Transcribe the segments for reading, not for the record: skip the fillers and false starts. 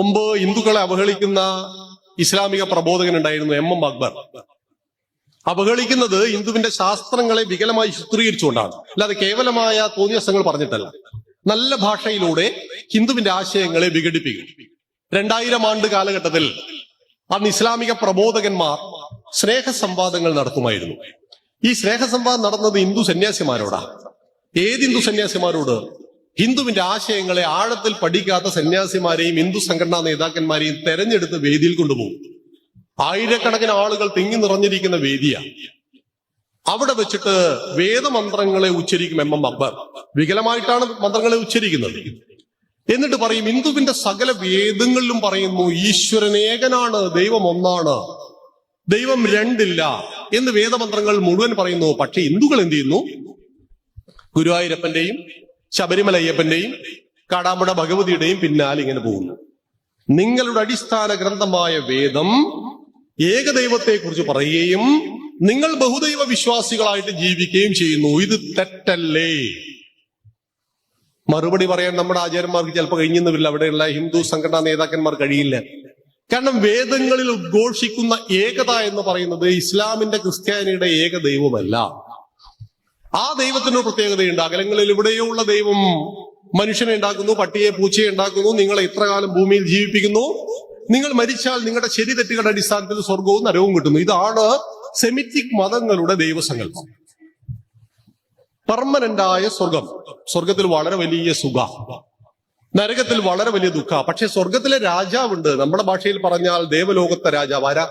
മുമ്പ് ഹിന്ദുക്കളെ അവഹേളിക്കുന്ന ഇസ്ലാമിക പ്രബോധകൻ ഉണ്ടായിരുന്നു എം അക്ബർ. അവഹേളിക്കുന്നത് ഹിന്ദുവിന്റെ ശാസ്ത്രങ്ങളെ വികലമായി ചിത്രീകരിച്ചുകൊണ്ടാണ്, അല്ലാതെ കേവലമായ തോന്നിയസങ്ങൾ പറഞ്ഞിട്ടല്ല. നല്ല ഭാഷയിലൂടെ ഹിന്ദുവിന്റെ ആശയങ്ങളെ വിഘടിപ്പിക്കും. 2000 ആണ്ട് കാലഘട്ടത്തിൽ അന്ന് ഇസ്ലാമിക പ്രബോധകന്മാർ സ്നേഹസംവാദങ്ങൾ നടത്തുമായിരുന്നു. ഈ സ്നേഹസംവാദം നടന്നത് ഹിന്ദു സന്യാസിമാരോടാണ്. ഏത് ഹിന്ദു സന്യാസിമാരോട്? ഹിന്ദുവിന്റെ ആശയങ്ങളെ ആഴത്തിൽ പഠിക്കാത്ത സന്യാസിമാരെയും ഹിന്ദു സംഘടനാ നേതാക്കന്മാരെയും തെരഞ്ഞെടുത്ത് വേദിയിൽ കൊണ്ടുപോകും. ആയിരക്കണക്കിന് ആളുകൾ തിങ്ങി നിറഞ്ഞിരിക്കുന്ന വേദിയാണ്. അവിടെ വെച്ചിട്ട് വേദമന്ത്രങ്ങളെ ഉച്ചരിക്കും എം അക്ബർ. വികലമായിട്ടാണ് മന്ത്രങ്ങളെ ഉച്ചരിക്കുന്നത്. എന്നിട്ട് പറയും, ഹിന്ദുവിന്റെ സകല വേദങ്ങളിലും പറയുന്നു ഈശ്വരൻ ഏകനാണ്, ദൈവം ഒന്നാണ്, ദൈവം രണ്ടില്ല എന്ന് വേദമന്ത്രങ്ങൾ മുഴുവൻ പറയുന്നു. പക്ഷെ ഹിന്ദുക്കൾ എന്ത് ചെയ്യുന്നു? ഗുരുവായൂരപ്പന്റെയും ശബരിമല അയ്യപ്പന്റെയും കാടാമ്പുഴ ഭഗവതിയുടെയും പിന്നാലെ ഇങ്ങനെ പോകുന്നു. നിങ്ങളുടെ അടിസ്ഥാന ഗ്രന്ഥമായ വേദം ഏകദൈവത്തെ കുറിച്ച് പറയുകയും നിങ്ങൾ ബഹുദൈവ വിശ്വാസികളായിട്ട് ജീവിക്കുകയും ചെയ്യുന്നു. ഇത് തെറ്റല്ലേ? മറുപടി പറയാൻ നമ്മുടെ ആചാര്യന്മാർക്ക് ചിലപ്പോൾ കഴിഞ്ഞെന്നില്ല. അവിടെയുള്ള ഹിന്ദു സംഘടനാ നേതാക്കന്മാർ കഴിയില്ല. കാരണം വേദങ്ങളിൽ ഉദ്ഘോഷിക്കുന്ന ഏകത എന്ന് പറയുന്നത് ഇസ്ലാമിന്റെ ക്രിസ്ത്യാനിയുടെ ഏകദൈവമല്ല. ആ ദൈവത്തിനൊരു പ്രത്യേകതയുണ്ട്. അകലങ്ങളിൽ എവിടെയോ ഉള്ള ദൈവം മനുഷ്യനെ ഉണ്ടാക്കുന്നു, പട്ടിയെ പൂച്ചയെ ഉണ്ടാക്കുന്നു, നിങ്ങളെ ഇത്ര കാലം ഭൂമിയിൽ ജീവിപ്പിക്കുന്നു, നിങ്ങൾ മരിച്ചാൽ നിങ്ങളുടെ ശരി തെറ്റുകളുടെ അടിസ്ഥാനത്തിൽ സ്വർഗവും നരകവും കിട്ടുന്നു. ഇതാണ് സെമിറ്റിക് മതങ്ങളുടെ ദൈവസങ്കല്പം. പെർമനന്റായ സ്വർഗം. സ്വർഗത്തിൽ വളരെ വലിയ സുഖ, നരകത്തിൽ വളരെ വലിയ ദുഃഖ. പക്ഷെ സ്വർഗത്തിലെ രാജാവുണ്ട്. നമ്മുടെ ഭാഷയിൽ പറഞ്ഞാൽ ദേവലോകത്തെ രാജാവ്. ആരാ?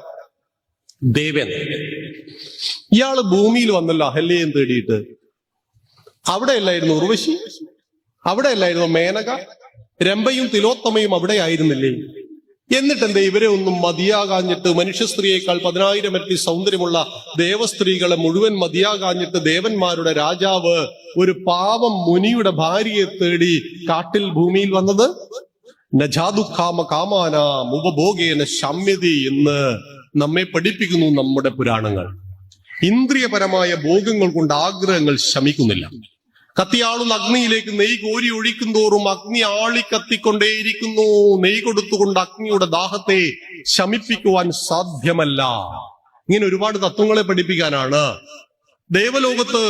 ദേവൻ. ഇയാള് ഭൂമിയിൽ വന്നല്ലോ അഹല്യയും തേടിയിട്ട്. അവിടെ അല്ലായിരുന്നു ഉർവശി? അവിടെ അല്ലായിരുന്നു മേനക? രംഭയും തിലോത്തമയും അവിടെ ആയിരുന്നില്ലേ? എന്നിട്ടെന്തേ ഇവരെ ഒന്നും മതിയാകാഞ്ഞിട്ട്, മനുഷ്യ സ്ത്രീയേക്കാൾ 10,000 ഇരട്ടി സൗന്ദര്യമുള്ള ദേവസ്ത്രീകളെ മുഴുവൻ മതിയാകാഞ്ഞിട്ട് ദേവന്മാരുടെ രാജാവ് ഒരു പാവം മുനിയുടെ ഭാര്യയെ തേടി കാട്ടിൽ ഭൂമിയിൽ വന്നത്? നജാദുക്കാമ കാമാന ഉപഭോഗേന ശമ്യതി എന്ന് നമ്മെ പഠിപ്പിക്കുന്നു നമ്മുടെ പുരാണങ്ങൾ. ഇന്ദ്രിയപരമായ ഭോഗങ്ങൾ കൊണ്ട് ആഗ്രഹങ്ങൾ ശമിക്കുന്നില്ല. കത്തിയാളുന്ന അഗ്നിയിലേക്ക് നെയ് കോരി ഒഴിക്കും തോറും അഗ്നി ആളി കത്തിക്കൊണ്ടേയിരിക്കുന്നു. നെയ് കൊടുത്തുകൊണ്ട് അഗ്നിയുടെ ദാഹത്തെ ശമിപ്പിക്കുവാൻ സാധ്യമല്ല. ഇങ്ങനെ ഒരുപാട് തത്വങ്ങളെ പഠിപ്പിക്കാനാണ് ദേവലോകത്ത്